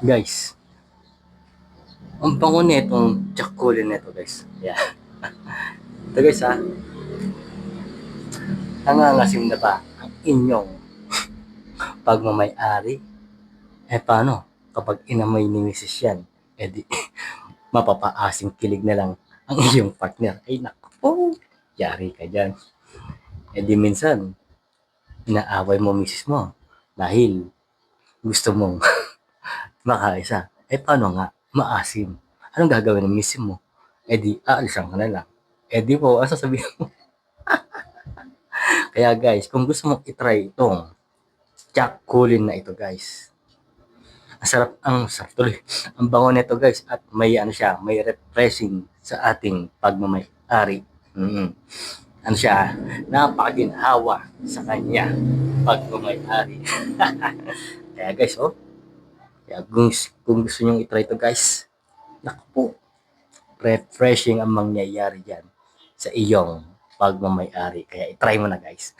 Guys, ang bango nitong tsakulin nito guys. Yeah. Ito guys ha, nangangasim na ba ang inyong pagmamay-ari? Paano kapag inamoy ni Mrs. yan? Di mapapaasing kilig na lang ang iyong partner. Ay naku po, yari ka dyan. Di minsan, inaaway mo Mrs. mo dahil gusto mong makaisa. Paano nga? Maasim. Anong gagawin ng Mrs. mo? Di aalisan ka na lang. Di po, ang sasabihin mo. Kaya guys, kung gusto mong itry itong tsakulin na ito guys, ang sarap tuloy. Ang bango nito guys at may ano siya, may refreshing sa ating pagmamay-ari. Ano siya, napakaginhawa sa kanya pagmamay-ari. Kaya guys, kaya kung gusto niyo i-try ito guys, naku po, refreshing ang mangyayari diyan sa iyong pagmamay-ari. Kaya i-try mo na guys.